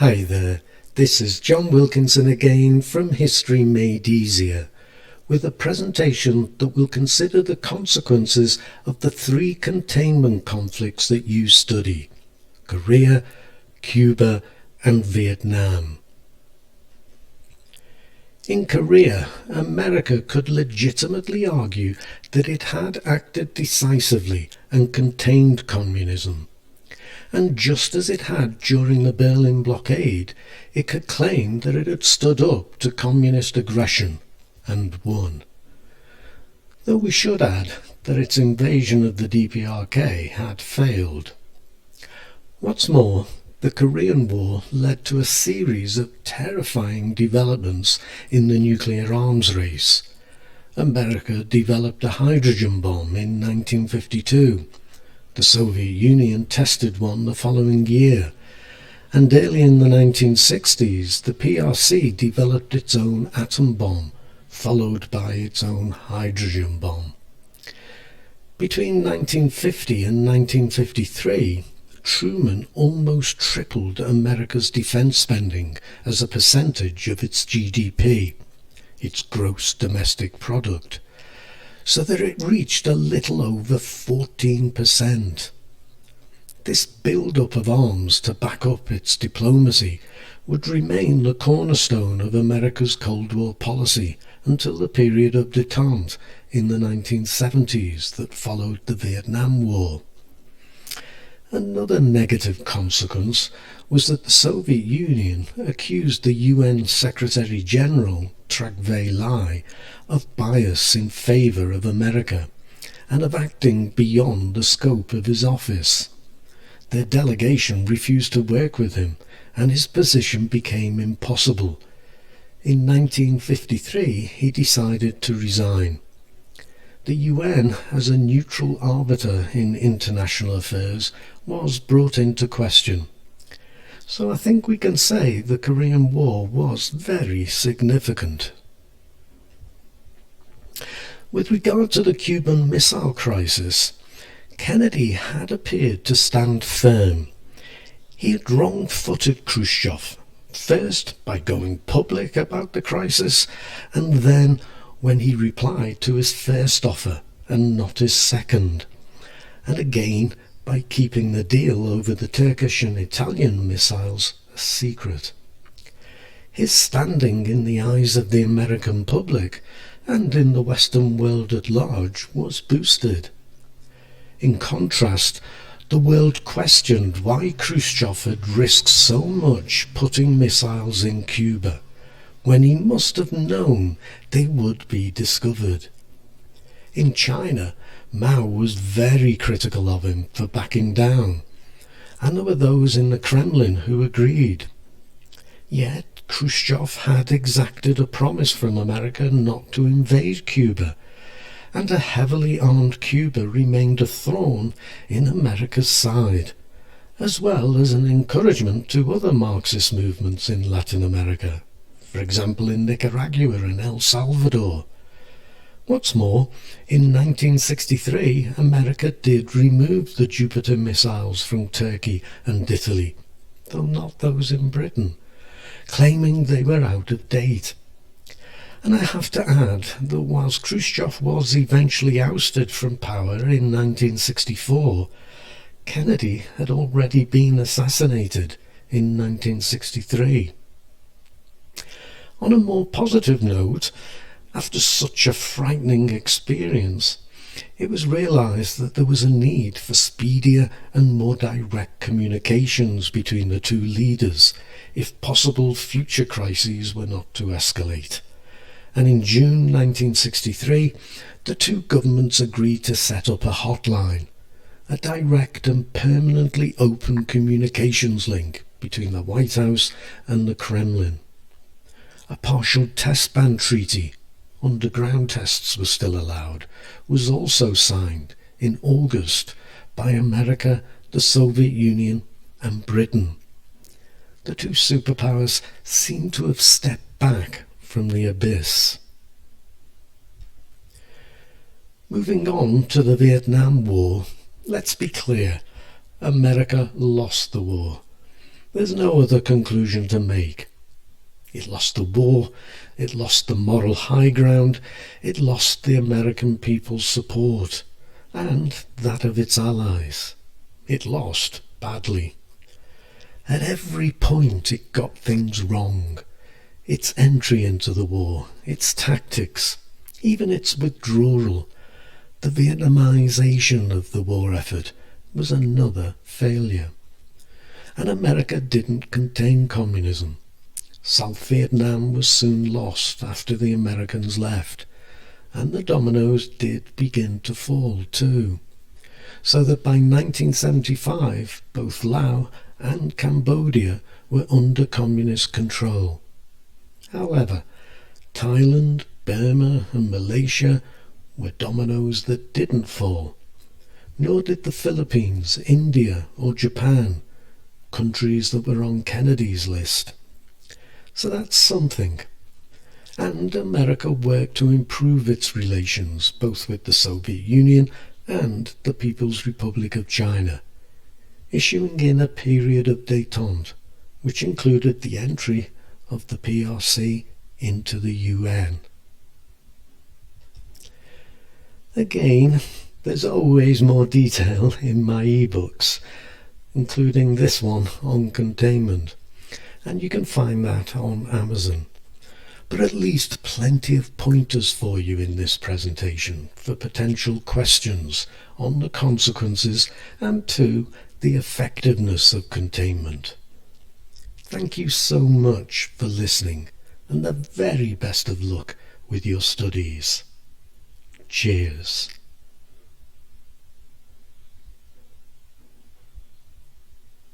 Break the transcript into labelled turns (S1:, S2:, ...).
S1: Hi there, this is John Wilkinson again from History Made Easier, with a presentation that will consider the consequences of the three containment conflicts that you study: Korea, Cuba and Vietnam. In Korea, America could legitimately argue that it had acted decisively and contained communism. And just as it had during the Berlin blockade, it could claim that it had stood up to communist aggression and won. Though we should add that its invasion of the DPRK had failed. What's more, the Korean War led to a series of terrifying developments in the nuclear arms race. America developed a hydrogen bomb in 1952. The Soviet Union tested one the following year, and early in the 1960s the PRC developed its own atom bomb, followed by its own hydrogen bomb. Between 1950 and 1953, Truman almost tripled America's defense spending as a percentage of its GDP, its gross domestic product, so that it reached a little over 14%. This build-up of arms to back up its diplomacy would remain the cornerstone of America's Cold War policy until the period of détente in the 1970s that followed the Vietnam War. Another negative consequence was that the Soviet Union accused the UN Secretary-General, Trygve Lie, of bias in favour of America and of acting beyond the scope of his office. Their delegation refused to work with him, and his position became impossible. In 1953 he decided to resign. The UN, as a neutral arbiter in international affairs, was brought into question. So I think we can say the Korean War was very significant. With regard to the Cuban Missile Crisis, Kennedy had appeared to stand firm. He had wrong-footed Khrushchev, first by going public about the crisis, and then when he replied to his first offer and not his second, and again by keeping the deal over the Turkish and Italian missiles a secret. His standing in the eyes of the American public and in the Western world at large was boosted. In contrast, the world questioned why Khrushchev had risked so much putting missiles in Cuba, when he must have known they would be discovered. In China, Mao was very critical of him for backing down, and there were those in the Kremlin who agreed. Yet Khrushchev had exacted a promise from America not to invade Cuba, and a heavily armed Cuba remained a thorn in America's side, as well as an encouragement to other Marxist movements in Latin America, for example in Nicaragua and El Salvador. What's more, in 1963 America did remove the Jupiter missiles from Turkey and Italy, though not those in Britain, claiming they were out of date. And I have to add that whilst Khrushchev was eventually ousted from power in 1964, Kennedy had already been assassinated in 1963. On a more positive note, after such a frightening experience, it was realised that there was a need for speedier and more direct communications between the two leaders if possible future crises were not to escalate. And in June 1963, the two governments agreed to set up a hotline, a direct and permanently open communications link between the White House and the Kremlin. A partial test ban treaty, underground tests were still allowed, was also signed in August by America, the Soviet Union and Britain. The two superpowers seem to have stepped back from the abyss. Moving on to the Vietnam War, let's be clear, America lost the war. There's no other conclusion to make. It lost the war, it lost the moral high ground, it lost the American people's support, and that of its allies. It lost badly. At every point it got things wrong. Its entry into the war, its tactics, even its withdrawal, the Vietnamization of the war effort was another failure. And America didn't contain communism. South Vietnam was soon lost after the Americans left, and the dominoes did begin to fall too, so that by 1975 both Laos and Cambodia were under communist control. However, Thailand, Burma and Malaysia were dominoes that didn't fall, nor did the Philippines, India or Japan, countries that were on Kennedy's list. So that's something. And America worked to improve its relations both with the Soviet Union and the People's Republic of China, issuing in a period of détente, which included the entry of the PRC into the UN. Again, there's always more detail in my ebooks, including this one on containment, and you can find that on Amazon. But at least plenty of pointers for you in this presentation for potential questions on the consequences and the effectiveness of containment. Thank you so much for listening, and the very best of luck with your studies. Cheers.